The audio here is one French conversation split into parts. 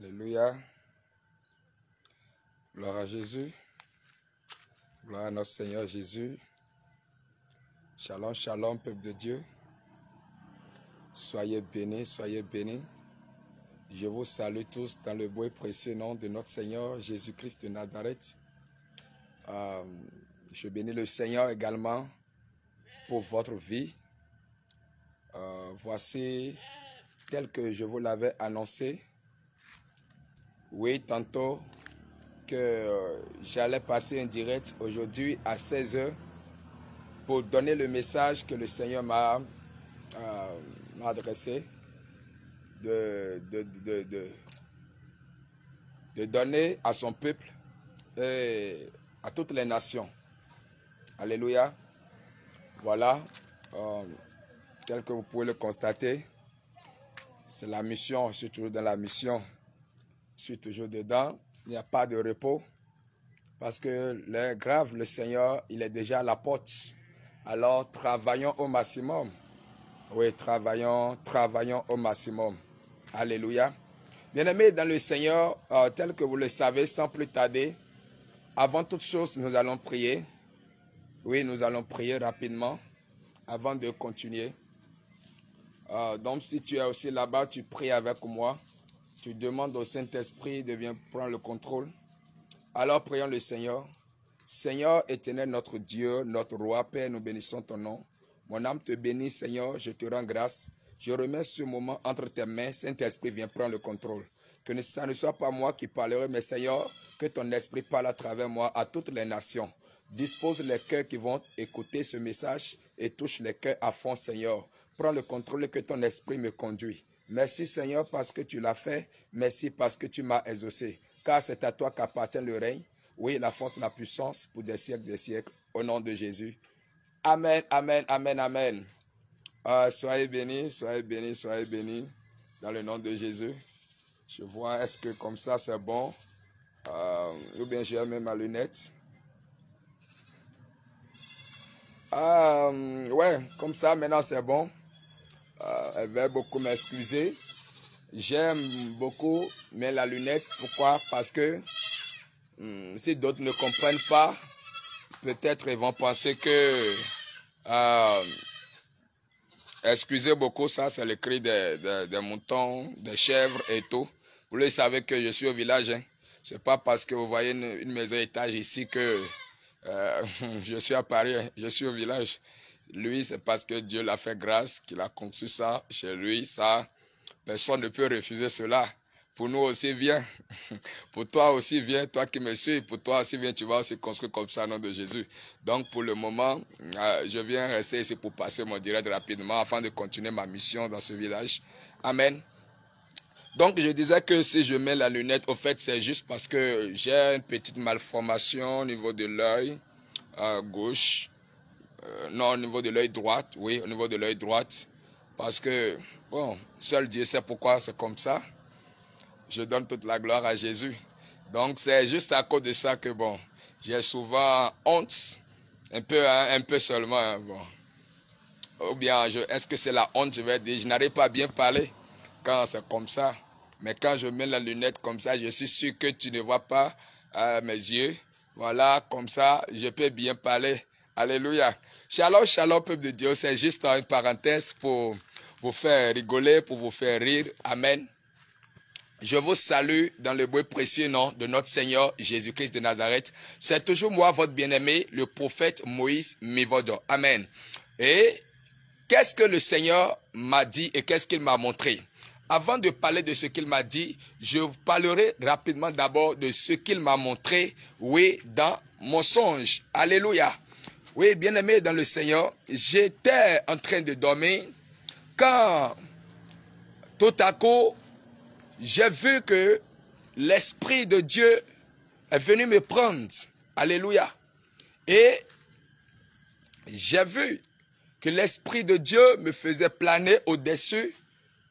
Alléluia. Gloire à Jésus. Gloire à notre Seigneur Jésus. Shalom, shalom, peuple de Dieu. Soyez bénis, soyez bénis. Je vous salue tous dans le beau et précieux nom de notre Seigneur Jésus-Christ de Nazareth. Je bénis le Seigneur également pour votre vie. Voici, tel que je vous l'avais annoncé, oui, tantôt, que j'allais passer un direct aujourd'hui à 16 h pour donner le message que le Seigneur m'a adressé, de donner à son peuple et à toutes les nations. Alléluia. Voilà, tel que vous pouvez le constater, c'est la mission, je suis toujours dans la mission, je suis toujours dedans, il n'y a pas de repos, parce que le grave, le Seigneur, il est déjà à la porte. Alors, travaillons au maximum. Oui, travaillons au maximum. Alléluia. Bien-aimés dans le Seigneur, tel que vous le savez, sans plus tarder, avant toute chose, nous allons prier. Oui, nous allons prier rapidement avant de continuer. Donc, si tu es aussi là-bas, tu pries avec moi. Tu demandes au Saint-Esprit de venir prendre le contrôle. Alors, prions le Seigneur. Seigneur éternel, notre Dieu, notre roi, Père, nous bénissons ton nom. Mon âme te bénit, Seigneur, je te rends grâce. Je remets ce moment entre tes mains. Saint-Esprit, viens prendre le contrôle. Que ça ne soit pas moi qui parlerai, mais Seigneur, que ton esprit parle à travers moi à toutes les nations. Dispose les cœurs qui vont écouter ce message et touche les cœurs à fond, Seigneur. Prends le contrôle et que ton esprit me conduise. Merci, Seigneur, parce que tu l'as fait. Merci parce que tu m'as exaucé. Car c'est à toi qu'appartient le règne. Oui, la force, la puissance pour des siècles, au nom de Jésus. Amen, amen, amen, amen. Soyez bénis, soyez bénis, soyez bénis, dans le nom de Jésus. Je vois, est-ce que comme ça c'est bon? Ou bien j'ai même ma lunette. Ouais, comme ça, maintenant c'est bon. Elle va beaucoup m'excuser. J'aime beaucoup, mais la lunette, pourquoi? Parce que si d'autres ne comprennent pas, peut-être ils vont penser que excusez beaucoup, ça c'est le cri des moutons, des chèvres et tout. Vous le savez que je suis au village. Hein. C'est pas parce que vous voyez une maison étage ici que je suis à Paris, hein. Je suis au village. Lui, c'est parce que Dieu l'a fait grâce, qu'il a conçu ça chez lui. Ça, personne ne peut refuser cela. Pour nous aussi, viens. Pour toi aussi, viens. Toi qui me suis, pour toi aussi, viens. Tu vas aussi construire comme ça, au nom de Jésus. Donc, pour le moment, je viens rester ici pour passer mon direct rapidement afin de continuer ma mission dans ce village. Amen. Donc, je disais que si je mets la lunette, au fait, c'est juste parce que j'ai une petite malformation au niveau de l'œil gauche. Non, au niveau de l'œil droit. Oui, au niveau de l'œil droit. Parce que, bon, seul Dieu sait pourquoi c'est comme ça. Je donne toute la gloire à Jésus. Donc, c'est juste à cause de ça que, bon, j'ai souvent honte. Un peu seulement. Hein, bon. Ou bien, est-ce que c'est la honte, je vais dire. Je n'arrive pas à bien parler quand c'est comme ça. Mais quand je mets la lunette comme ça, je suis sûr que tu ne vois pas mes yeux. Voilà, comme ça, je peux bien parler. Alléluia. Shalom, shalom, peuple de Dieu. C'est juste une parenthèse pour vous faire rigoler, pour vous faire rire. Amen. Je vous salue dans le beau et précieux nom de notre Seigneur Jésus-Christ de Nazareth. C'est toujours moi, votre bien-aimé, le prophète Moïse Mivodo. Amen. Et qu'est-ce que le Seigneur m'a dit et qu'est-ce qu'il m'a montré? Avant de parler de ce qu'il m'a dit, je vous parlerai rapidement d'abord de ce qu'il m'a montré, oui, dans mon songe. Alléluia. Oui, bien-aimé dans le Seigneur, j'étais en train de dormir quand tout à coup, j'ai vu que l'Esprit de Dieu est venu me prendre. Alléluia. Et j'ai vu que l'Esprit de Dieu me faisait planer au-dessus,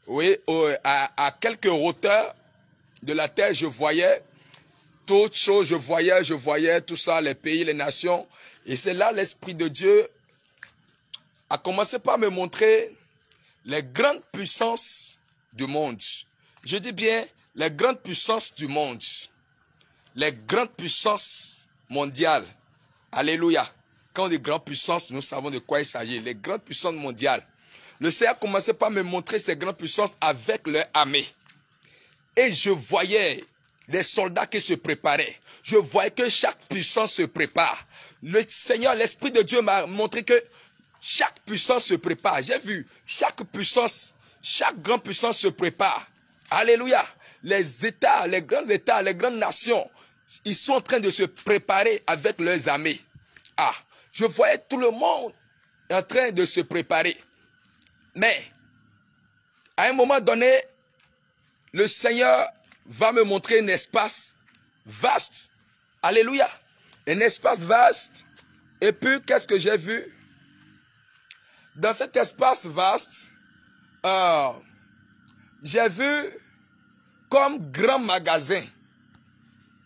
oui, à quelques hauteurs de la terre. Je voyais toutes choses, je voyais tout ça, les pays, les nations. Et c'est là l'Esprit de Dieu a commencé par me montrer les grandes puissances du monde. Je dis bien les grandes puissances du monde, les grandes puissances mondiales, alléluia. Quand on dit grandes puissances, nous savons de quoi il s'agit. Les grandes puissances mondiales. Le Seigneur a commencé par me montrer ces grandes puissances avec leur armée. Et je voyais des soldats qui se préparaient. Je voyais que chaque puissance se prépare. Le Seigneur, l'Esprit de Dieu m'a montré que chaque puissance se prépare. J'ai vu chaque puissance, chaque grande puissance se prépare. Alléluia. Les États, les grandes nations, ils sont en train de se préparer avec leurs armées. Ah, je voyais tout le monde en train de se préparer. Mais, à un moment donné, le Seigneur va me montrer un espace vaste. Alléluia. Un espace vaste. Et puis, qu'est-ce que j'ai vu? Dans cet espace vaste, j'ai vu comme grand magasin.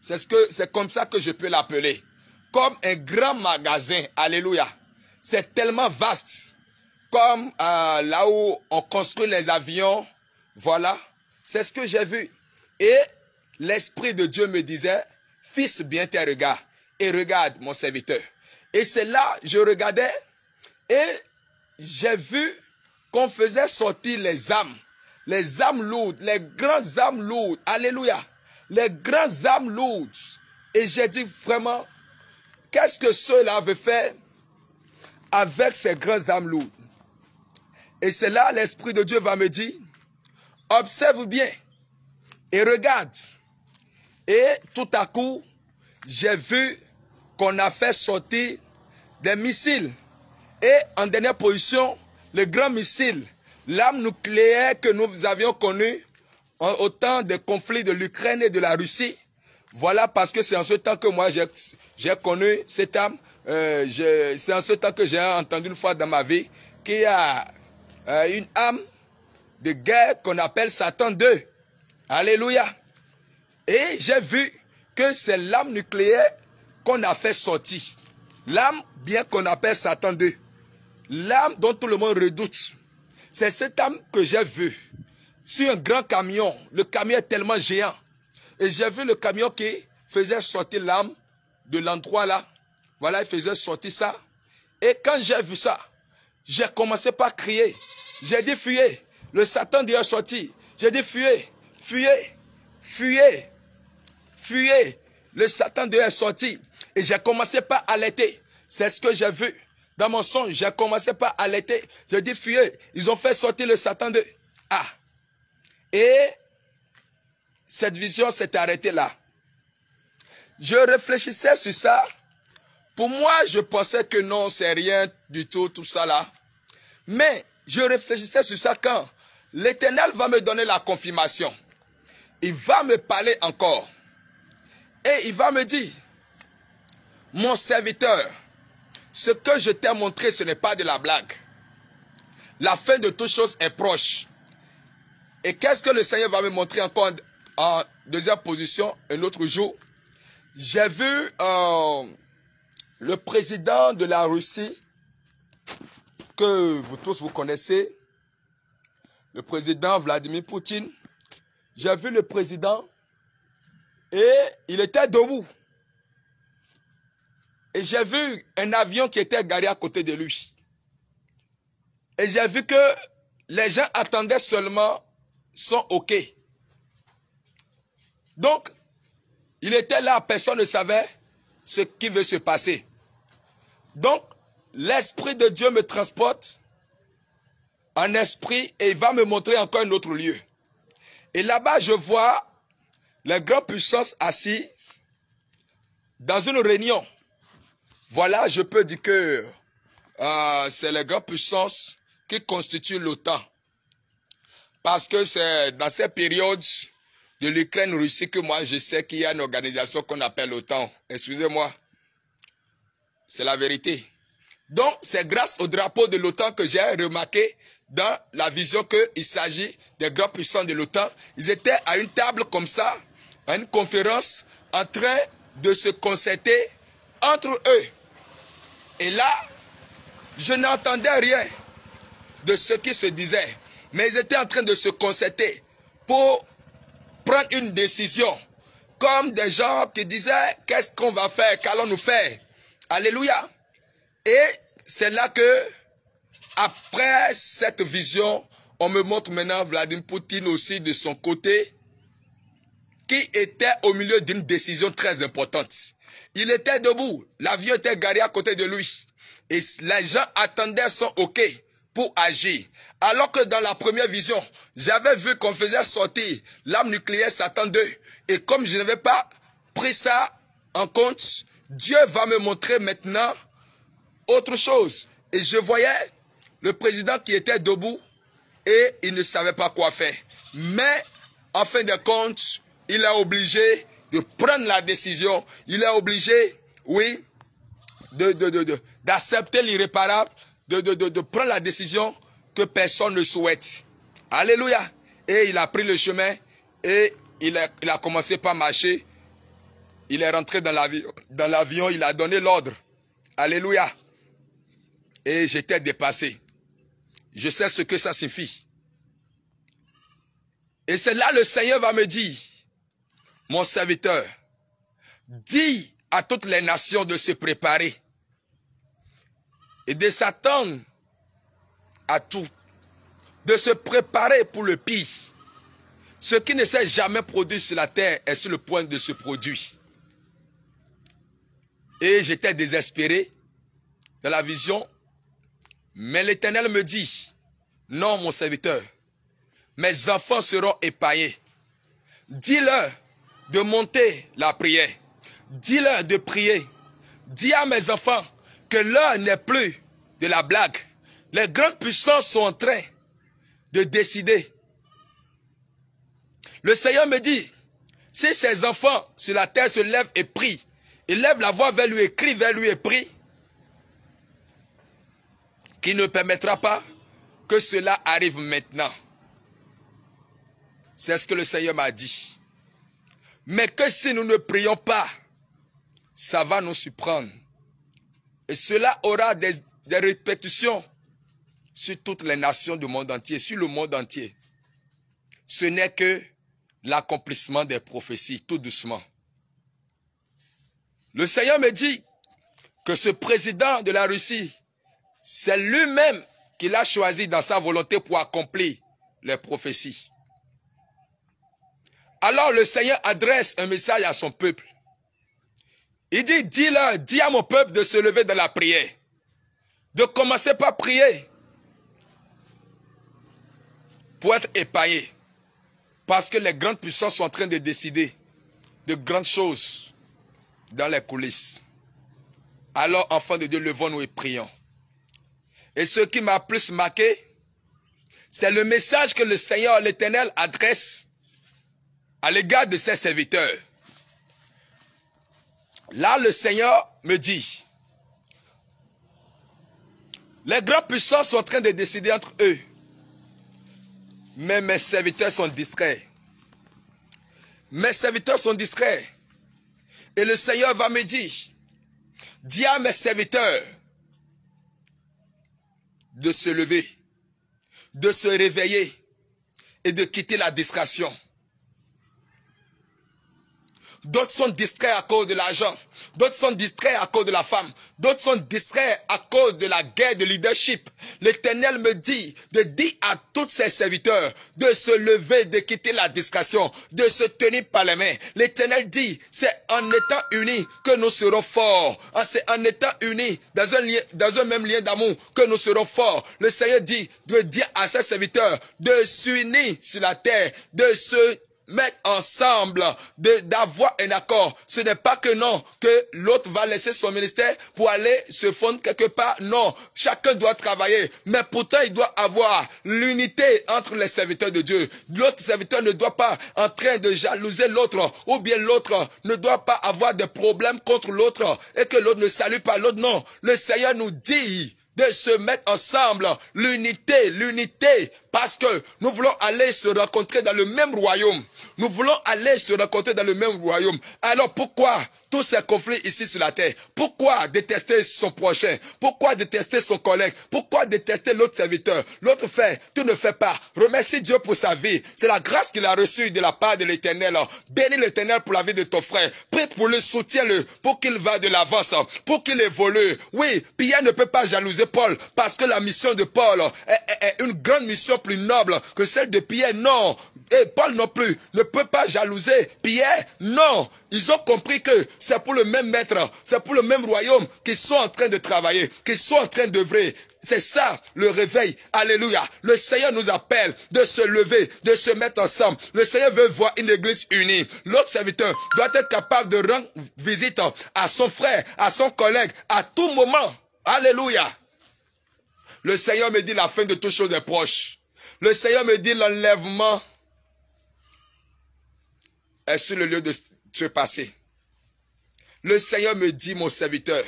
C'est comme ça que je peux l'appeler. Comme un grand magasin. Alléluia. C'est tellement vaste. Comme là où on construit les avions. Voilà. C'est ce que j'ai vu. Et l'Esprit de Dieu me disait, fils, bien tes regards. Et regarde mon serviteur. Et c'est là, je regardais. Et j'ai vu qu'on faisait sortir les âmes lourdes, les grandes âmes lourdes. Alléluia. Les grandes âmes lourdes. Et j'ai dit vraiment, qu'est-ce que ceux-là veulent faire avec ces grandes âmes lourdes? Et c'est là, l'Esprit de Dieu va me dire, observe bien et regarde. Et tout à coup, j'ai vu qu'on a fait sortir des missiles. Et en dernière position, le grand missile, l'arme nucléaire que nous avions connue au temps des conflits de l'Ukraine et de la Russie. Voilà, parce que c'est en ce temps que moi j'ai connu cette arme. C'est en ce temps que j'ai entendu une fois dans ma vie qu'il y a une arme de guerre qu'on appelle Satan 2. Alléluia. Et j'ai vu que c'est l'arme nucléaire qu'on a fait sortir. L'arme bien qu'on appelle Satan 2. L'arme dont tout le monde redoute. C'est cette arme que j'ai vue sur un grand camion. Le camion est tellement géant. Et j'ai vu le camion qui faisait sortir l'arme de l'endroit là. Voilà, il faisait sortir ça. Et quand j'ai vu ça, j'ai commencé par crier. J'ai dit fuyez. Le Satan Dieu est sorti. J'ai dit fuyez, fuyez, fuyez, fuyez. Le Satan Dieu est sorti. Et j'ai commencé par alerter. C'est ce que j'ai vu. Dans mon songe, j'ai commencé par alerter. J'ai dit fuyez. Ils ont fait sortir le Satan Dieu. Ah. Et cette vision s'est arrêtée là. Je réfléchissais sur ça. Pour moi, je pensais que non, c'est rien du tout, tout ça là. Mais je réfléchissais sur ça quand l'Éternel va me donner la confirmation. Il va me parler encore. Et il va me dire, mon serviteur, ce que je t'ai montré, ce n'est pas de la blague. La fin de toutes choses est proche. Et qu'est-ce que le Seigneur va me montrer encore en deuxième position, un autre jour? J'ai vu le président de la Russie, que vous tous vous connaissez, le président Vladimir Poutine. J'ai vu le président et il était debout. Et j'ai vu un avion qui était garé à côté de lui. Et j'ai vu que les gens attendaient seulement son OK. Donc, il était là, personne ne savait ce qui veut se passer. Donc, l'Esprit de Dieu me transporte en esprit et il va me montrer encore un autre lieu. Et là-bas, je vois les grandes puissances assises dans une réunion. Voilà, je peux dire que c'est les grandes puissances qui constituent l'OTAN. Parce que c'est dans ces périodes de l'Ukraine-Russie que moi je sais qu'il y a une organisation qu'on appelle l'OTAN. Excusez-moi. C'est la vérité. Donc, c'est grâce au drapeau de l'OTAN que j'ai remarqué dans la vision qu'il s'agit des grands puissants de l'OTAN. Ils étaient à une table comme ça, à une conférence, en train de se concerter entre eux. Et là, je n'entendais rien de ce qui se disait. Mais ils étaient en train de se concerter pour prendre une décision. Comme des gens qui disaient, qu'est-ce qu'on va faire, qu'allons-nous faire? Alléluia. Et c'est là que, après cette vision, on me montre maintenant Vladimir Poutine aussi de son côté, qui était au milieu d'une décision très importante. Il était debout, l'avion était garé à côté de lui. Et les gens attendaient son OK pour agir. Alors que dans la première vision, j'avais vu qu'on faisait sortir l'arme nucléaire Satan 2. Et comme je n'avais pas pris ça en compte, Dieu va me montrer maintenant autre chose. Et je voyais le président qui était debout et il ne savait pas quoi faire. Mais en fin de compte, il est obligé de prendre la décision. Il est obligé, oui, d'accepter l'irréparable, de prendre la décision que personne ne souhaite. Alléluia. Et il a pris le chemin et il a commencé par marcher. Il est rentré dans l'avion, il a donné l'ordre. Alléluia. Et j'étais dépassé. Je sais ce que ça signifie. Et c'est là le Seigneur va me dire, mon serviteur, dis à toutes les nations de se préparer et de s'attendre à tout, de se préparer pour le pire. Ce qui ne s'est jamais produit sur la terre est sur le point de se produire. Et j'étais désespéré dans la vision, mais l'Éternel me dit, non mon serviteur, mes enfants seront épargnés. Dis-leur de monter la prière. Dis-leur de prier. Dis à mes enfants que l'heure n'est plus de la blague. Les grandes puissances sont en train de décider. Le Seigneur me dit, si ces enfants sur la terre se lèvent et prient, ils lèvent la voix vers lui et crient vers lui et prient, qu'il ne permettra pas que cela arrive maintenant. C'est ce que le Seigneur m'a dit. Mais que si nous ne prions pas, ça va nous surprendre. Et cela aura des répercussions sur toutes les nations du monde entier, sur le monde entier. Ce n'est que l'accomplissement des prophéties, tout doucement. Le Seigneur me dit que ce président de la Russie, c'est lui-même qui l'a choisi dans sa volonté pour accomplir les prophéties. Alors le Seigneur adresse un message à son peuple. Il dit, dis-leur, dis à mon peuple de se lever dans la prière. De commencer par prier pour être épargné. Parce que les grandes puissances sont en train de décider de grandes choses dans les coulisses. Alors, enfants de Dieu, levons-nous et prions. Et ce qui m'a plus marqué, c'est le message que le Seigneur, l'Éternel, adresse à l'égard de ses serviteurs. Là, le Seigneur me dit, les grandes puissances sont en train de décider entre eux, mais mes serviteurs sont distraits. Mes serviteurs sont distraits. Et le Seigneur va me dire, dis à mes serviteurs de se lever, de se réveiller et de quitter la distraction. D'autres sont distraits à cause de l'argent. D'autres sont distraits à cause de la femme. D'autres sont distraits à cause de la guerre de leadership. L'Éternel me dit de dire à tous ses serviteurs de se lever, de quitter la distraction, de se tenir par les mains. L'Éternel dit, c'est en étant unis que nous serons forts. C'est en étant unis dans un même lien d'amour que nous serons forts. Le Seigneur dit de dire à ses serviteurs de s'unir sur la terre, de se mettre ensemble, d'avoir un accord. Ce n'est pas que non, que l'autre va laisser son ministère pour aller se fondre quelque part. Non, chacun doit travailler. Mais pourtant, il doit avoir l'unité entre les serviteurs de Dieu. L'autre serviteur ne doit pas en train de jalouser l'autre, ou bien l'autre ne doit pas avoir de problème contre l'autre et que l'autre ne salue pas l'autre. Non, le Seigneur nous dit de se mettre ensemble, l'unité Parce que nous voulons aller se rencontrer dans le même royaume. Nous voulons aller se rencontrer dans le même royaume. Alors pourquoi tous ces conflits ici sur la terre? Pourquoi détester son prochain? Pourquoi détester son collègue? Pourquoi détester l'autre serviteur? L'autre fait, tu ne fais pas. Remercie Dieu pour sa vie. C'est la grâce qu'il a reçue de la part de l'Éternel. Bénis l'Éternel pour la vie de ton frère. Prie pour le, soutiens-le, pour qu'il va de l'avance, pour qu'il évolue. Oui, Pierre ne peut pas jalouser Paul, parce que la mission de Paul est une grande mission plus noble que celle de Pierre. Non. Et Paul non plus ne peut pas jalouser Pierre. Non. Ils ont compris que c'est pour le même maître, c'est pour le même royaume qu'ils sont en train de travailler, qu'ils sont en train d'œuvrer. C'est ça le réveil. Alléluia. Le Seigneur nous appelle de se lever, de se mettre ensemble. Le Seigneur veut voir une église unie. L'autre serviteur doit être capable de rendre visite à son frère, à son collègue, à tout moment. Alléluia. Le Seigneur me dit la fin de toutes choses est proche. Le Seigneur me dit l'enlèvement est sur le lieu de se passer. Le Seigneur me dit, mon serviteur,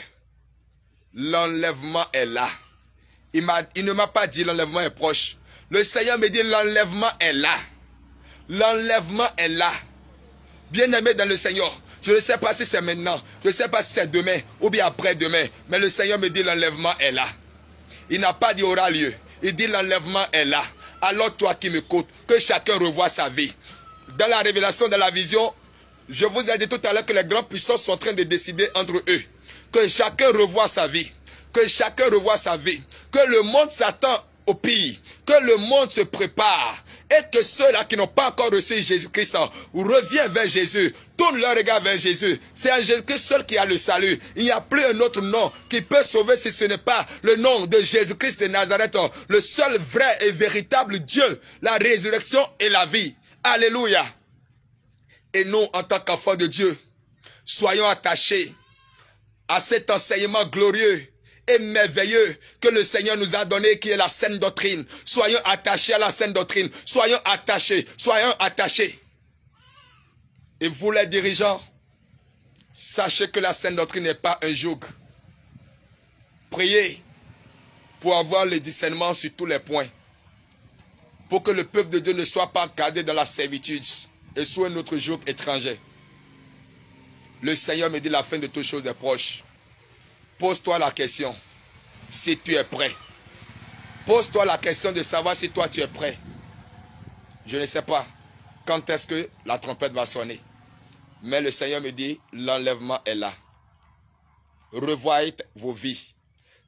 l'enlèvement est là. Il ne m'a pas dit l'enlèvement est proche. Le Seigneur me dit l'enlèvement est là. L'enlèvement est là. Bien-aimé dans le Seigneur, je ne sais pas si c'est maintenant, je ne sais pas si c'est demain ou bien après-demain, mais le Seigneur me dit l'enlèvement est là. Il n'a pas dit aura lieu. Il dit l'enlèvement est là. Alors toi qui m'écoutes, que chacun revoie sa vie. Dans la révélation, dans la vision, je vous ai dit tout à l'heure que les grandes puissances sont en train de décider entre eux. Que chacun revoie sa vie. Que chacun revoie sa vie. Que le monde s'attend au pire. Que le monde se prépare. Et que ceux-là qui n'ont pas encore reçu Jésus-Christ reviennent vers Jésus. Tournent leur regard vers Jésus. C'est en Jésus-Christ seul qui a le salut. Il n'y a plus un autre nom qui peut sauver si ce n'est pas le nom de Jésus-Christ de Nazareth. Le seul vrai et véritable Dieu. La résurrection et la vie. Alléluia. Et nous, en tant qu'enfants de Dieu, soyons attachés à cet enseignement glorieux et merveilleux que le Seigneur nous a donné, qui est la saine doctrine. Soyons attachés à la saine doctrine. Soyons attachés. Soyons attachés. Et vous, les dirigeants, sachez que la saine doctrine n'est pas un joug. Priez pour avoir le discernement sur tous les points. Pour que le peuple de Dieu ne soit pas gardé dans la servitude et sous un autre joug étranger. Le Seigneur me dit la fin de toutes choses est proche. Pose-toi la question si tu es prêt. Pose-toi la question de savoir si toi tu es prêt. Je ne sais pas quand est-ce que la trompette va sonner. Mais le Seigneur me dit l'enlèvement est là. Revoyez vos vies.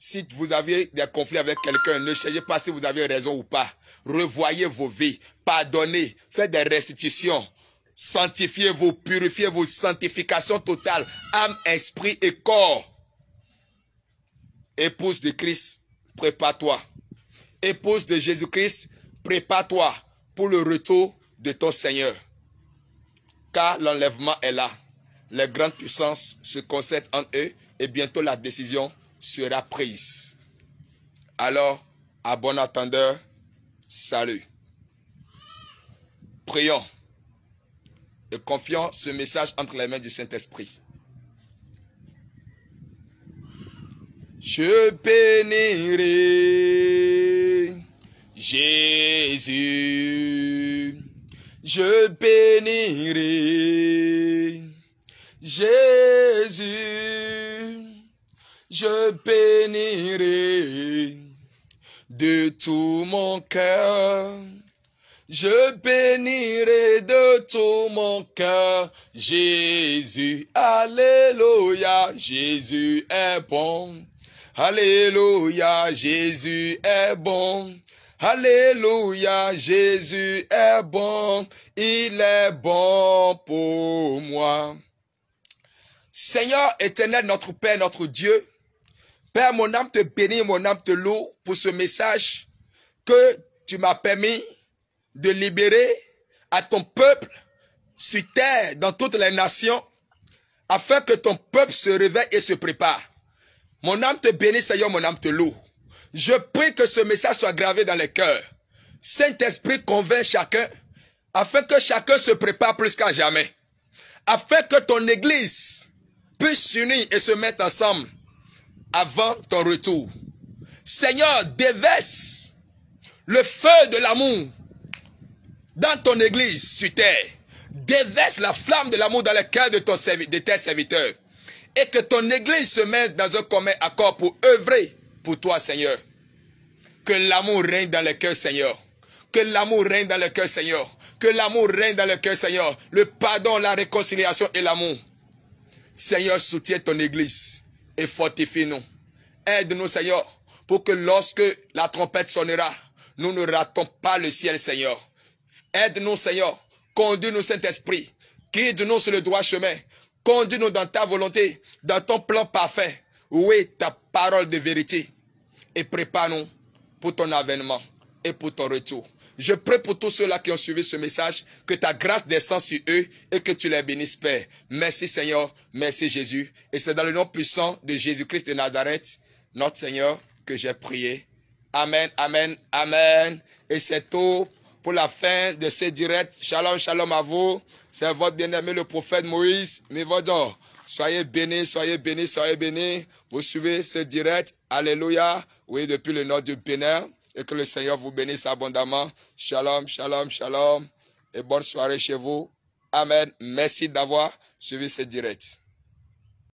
Si vous aviez des conflits avec quelqu'un, ne cherchez pas si vous avez raison ou pas. Revoyez vos vies. Pardonnez. Faites des restitutions. Sanctifiez-vous. Purifiez-vous. Sanctification totale. Âme, esprit et corps. Épouse de Christ, prépare-toi. Épouse de Jésus-Christ, prépare-toi pour le retour de ton Seigneur. Car l'enlèvement est là. Les grandes puissances se concèdent en eux et bientôt la décision sera prise. Alors, à bon entendeur, salut. Prions et confions ce message entre les mains du Saint-Esprit. Je bénirai Jésus, je bénirai Jésus, je bénirai de tout mon cœur. Je bénirai de tout mon cœur Jésus. Alléluia, Jésus est bon. Alléluia, Jésus est bon. Alléluia, Jésus est bon. Il est bon pour moi. Seigneur éternel, notre Père, notre Dieu, Père, mon âme te bénit, mon âme te loue pour ce message que tu m'as permis de libérer à ton peuple sur terre, dans toutes les nations, afin que ton peuple se réveille et se prépare. Mon âme te bénit, Seigneur, mon âme te loue. Je prie que ce message soit gravé dans les cœurs. Saint-Esprit, convainc chacun, afin que chacun se prépare plus qu'à jamais. Afin que ton Église puisse s'unir et se mettre ensemble avant ton retour. Seigneur, déverse le feu de l'amour dans ton église sur terre. Déverse la flamme de l'amour dans le cœur de tes serviteurs. Et que ton église se mette dans un commun accord pour œuvrer pour toi, Seigneur. Que l'amour règne dans le cœur, Seigneur. Que l'amour règne dans le cœur, Seigneur. Que l'amour règne dans le cœur, Seigneur. Le pardon, la réconciliation et l'amour. Seigneur, soutiens ton église et fortifie-nous. Aide-nous, Seigneur, pour que lorsque la trompette sonnera, nous ne ratons pas le ciel, Seigneur. Aide-nous, Seigneur. Conduis-nous, Saint-Esprit. Guide-nous sur le droit chemin. Conduis-nous dans ta volonté, dans ton plan parfait. Oui, ta parole de vérité. Et prépare-nous pour ton avènement et pour ton retour. Je prie pour tous ceux-là qui ont suivi ce message, que ta grâce descende sur eux et que tu les bénisses, Père. Merci, Seigneur. Merci, Jésus. Et c'est dans le nom puissant de Jésus-Christ de Nazareth, notre Seigneur, que j'ai prié. Amen, amen, amen. Et c'est tout pour la fin de ce direct. Shalom, shalom à vous. C'est votre bien-aimé, le prophète Moïse Mivodor. Soyez bénis, soyez bénis, soyez bénis. Vous suivez ce direct. Alléluia. Oui, depuis le nord du Bénin. Et que le Seigneur vous bénisse abondamment. Shalom, shalom, shalom. Et bonne soirée chez vous. Amen. Merci d'avoir suivi ce direct.